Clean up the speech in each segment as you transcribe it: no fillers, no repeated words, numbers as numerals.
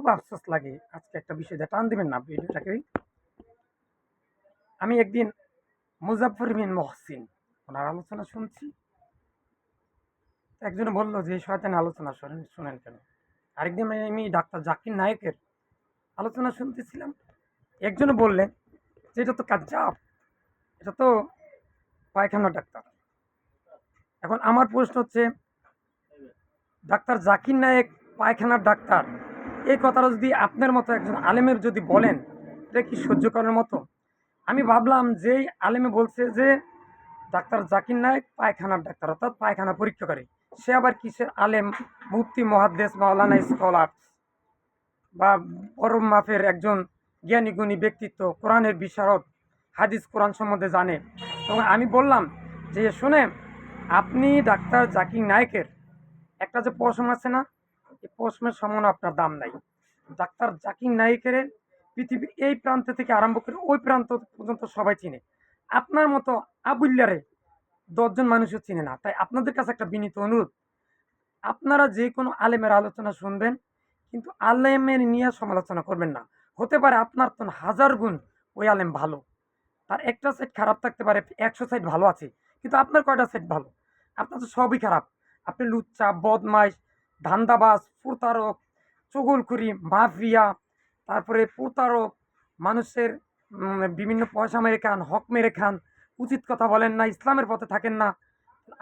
খুব আফসোস লাগে আজকে একটা বিষয় দিয়ে টান দিবেন না ভিডিওটাকে। আমি একদিন মুজাফফর বিন মহসিন ওনার আলোচনা শুনছি। একজনে বলল যে শয়তানি আলোচনা শোনেন কেন। আরেকদিন আমি ডাক্তার জাকির নায়েকের আলোচনা শুনতেছিলাম। একজনে বললেন যে এটা তো কাজ্জাব, এটা তো পায়খানা ডাক্তার। এখন আমার প্রশ্ন হচ্ছে, ডাক্তার জাকির নায়েক পায়খানার ডাক্তার, এই কথাটা যদি আপনার মতো একজন আলেমের যদি বলেন, এটা কি সহ্য করার মতো? আমি ভাবলাম যেই আলেমে বলছে যে ডাক্তার জাকির নায়েক পায়খানার ডাক্তার, অর্থাৎ পায়খানা পরীক্ষা করে, সে আবার কিসের আলেম, মুফতি, মুহাদ্দিস, মাওলানা, স্কলার বা বড় মাপের একজন জ্ঞানী গুণী ব্যক্তিত্ব, কোরআনের বিশারদ, হাদিস কোরআন সম্বন্ধে জানে। তখন আমি বললাম যে শুনে, আপনি ডাক্তার জাকির নায়েকের একটা যে পশম আছে না, এই পশমের সমান আপনার দাম নাই। ডাক্তার জাকির নায়েকের পৃথিবীর এই প্রান্ত থেকে আরম্ভ করে ওই প্রান্ত পর্যন্ত সবাই চিনে। আপনার মতো আবুল্লারে 10 জন মানুষও চিনে না। তাই আপনাদের কাছে একটা বিনীত অনুরোধ, আপনারা যে কোনো আলেমের আলোচনা শুনবেন, কিন্তু আলেমের নিয়ে সমালোচনা করবেন না। হতে পারে আপনার তো 1000 গুণ ওই আলেম ভালো, তার একটা সাইড খারাপ থাকতে পারে, 100 সাইড ভালো আছে, কিন্তু আপনার কয়টা সাইড ভালো? আপনার তো সবই খারাপ। আপনি লুচ্চা, বদমাইশ, ধান্দাবাজ, প্রতারক, চুগলখুরি, মাফিয়া, তারপরে প্রতারক, মানুষের বিভিন্ন পয়সা মেরে খান, হক মেরে খান, উচিত কথা বলেন না, ইসলামের পথে থাকেন না।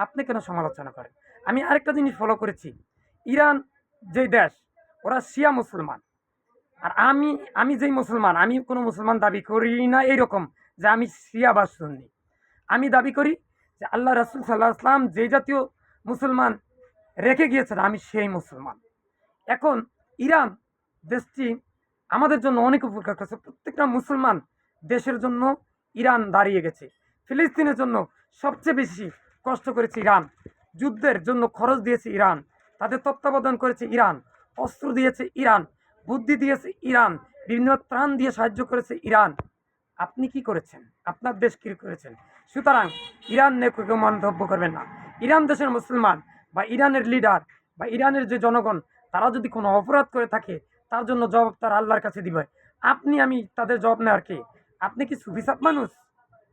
আপনি কেন সমালোচনা করেন? আমি আরেকটা জিনিস ফলো করেছি, ইরান যেই দেশ, ওরা শিয়া মুসলমান। আর আমি আমি যেই মুসলমান, আমি কোনো মুসলমান দাবি করি না এইরকম যে আমি শিয়া বা সুন্নি। আমি দাবি করি যে আল্লাহ রাসূল সাল্লাল্লাহু আলাইহি ওয়াসাল্লাম যেই জাতীয় মুসলমান রেখে গিয়েছেন, আমি সেই মুসলমান। এখন ইরান দেশটি আমাদের জন্য অনেক উপকার করেছে। প্রত্যেকটা মুসলমান দেশের জন্য ইরান দাঁড়িয়ে গেছে। ফিলিস্তিনের জন্য সবচেয়ে বেশি কষ্ট করেছে ইরান। যুদ্ধের জন্য খরচ দিয়েছে ইরান। তাদের তত্ত্বাবধান করেছে ইরান। অস্ত্র দিয়েছে ইরান। বুদ্ধি দিয়েছে ইরান। বিভিন্ন ত্রাণ দিয়ে সাহায্য করেছে ইরান। আপনি কি করেছেন? আপনার দেশ কি করেছেন? সুতরাং ইরান নিয়ে কেউ মন্তব্য করবেন না। ইরান দেশের মুসলমান বা ইরানের লিডার বা ইরানের যে জনগণ, তারা যদি কোনো অপরাধ করে থাকে, তার জন্য জবাব তার আল্লাহর কাছে দিবে। আপনি আমি তাদের জবাব নেওয়ার কে? আপনি কি সুফিসাত মানুষ?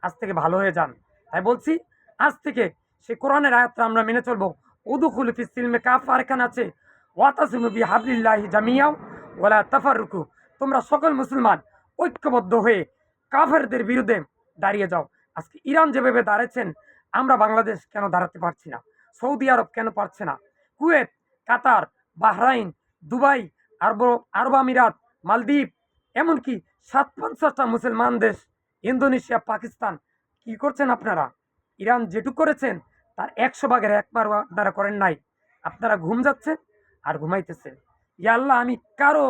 আজ থেকে ভালো হয়ে যান। তাই বলছি, আজ থেকে সে কোরআনের আয়াতটা আমরা মেনে চলবো। উদুখুলু ফিস সিলমি কাফা, এখানে আছে ওয়াতাসিমু বিহাবলিল্লাহি জামিয়াও ওয়ালা তাফাররুকু। তোমরা সকল মুসলমান ঐক্যবদ্ধ হয়ে কাফেরদের বিরুদ্ধে দাঁড়িয়ে যাও। আজকে ইরান যেভাবে দাঁড়াচ্ছেন, আমরা বাংলাদেশ কেন দাঁড়াতে পারছি না? সৌদি আরব কেন পারছে না? কুয়েত, কাতার, বাহরাইন, দুবাই, আরব আরব আমিরাত, মালদ্বীপ, এমনকি 750টা মুসলমান দেশ, ইন্দোনেশিয়া, পাকিস্তান, কি করছেন আপনারা? ইরান যেটুক করেছেন তার 100 ভাগের 1 ভাগ আপনারা করেন নাই। আপনারা ঘুম যাচ্ছেন আর ঘুমাইতেছেন। ইয়া আল্লাহ, আমি কারো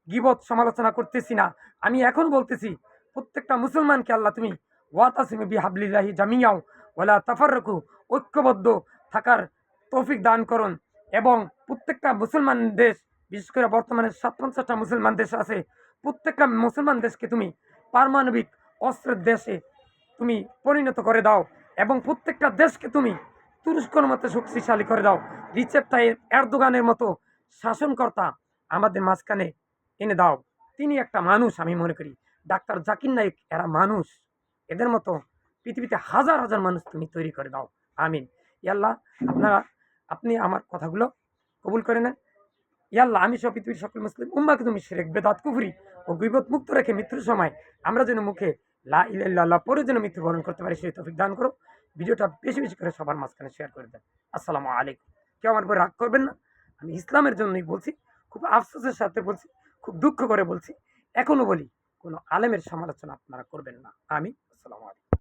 গীবত সমালোচনা করতেছি না। আমি এখন বলতেছি, প্রত্যেকটা মুসলমানকে আল্লাহ তুমি ওয়াতাসিমু বিহাবলিল্লাহি জামিয়াও ওয়ালা তাফাররাকু, ঐক্যবদ্ধ থাকার তৌফিক দান করুন। এবং প্রত্যেকটা মুসলমান দেশ, বিশেষ করে বর্তমানে 57টা মুসলমান দেশ আছে, প্রত্যেকটা মুসলমান দেশকে তুমি পারমাণবিক অস্ত্রের দেশে তুমি পরিণত করে দাও। এবং প্রত্যেকটা দেশকে তুমি তুরস্কর মতো শক্তিশালী করে দাও। রিসেপ তাইয়েপ এরদোগানের মতো শাসনকর্তা আমাদের মাঝখানে এনে দাও। তিনি একটা মানুষ, আমি মনে করি ডাক্তার জাকির নায়েক এরা মানুষ। এদের মতো পৃথিবীতে হাজার হাজার মানুষ তুমি তৈরি করে দাও। আমিন। ইয়াল্লাহ, আপনারা আপনি আমার কথাগুলো কবুল করে নেন। ইয়াল্লাহ, আমি সব পৃথিবীর সকল মুসলিম উম্মাকে তুমি শিরক, বেদাত, কুফরি ও গীবত মুক্ত রেখে মৃত্যুর সময় আমরা যেন মুখে লা ইলাহা ইল্লাল্লাহ পরে যেন মৃত্যুবরণ করতে পারি, সেই তৌফিক দান করো। ভিডিওটা বেশি বেশি করে সবার মাঝখানে শেয়ার করে দেন। আসসালামু আলাইকুম। কেউ আমার উপর রাগ করবেন না। আমি ইসলামের জন্যই বলছি, খুব আফসোসের সাথে বলছি, খুব দুঃখ করে বলছি। এখনো বলি, কোনো আলেমের সমালোচনা আপনারা করবেন না। আমি আসসালামু আলাইকুম।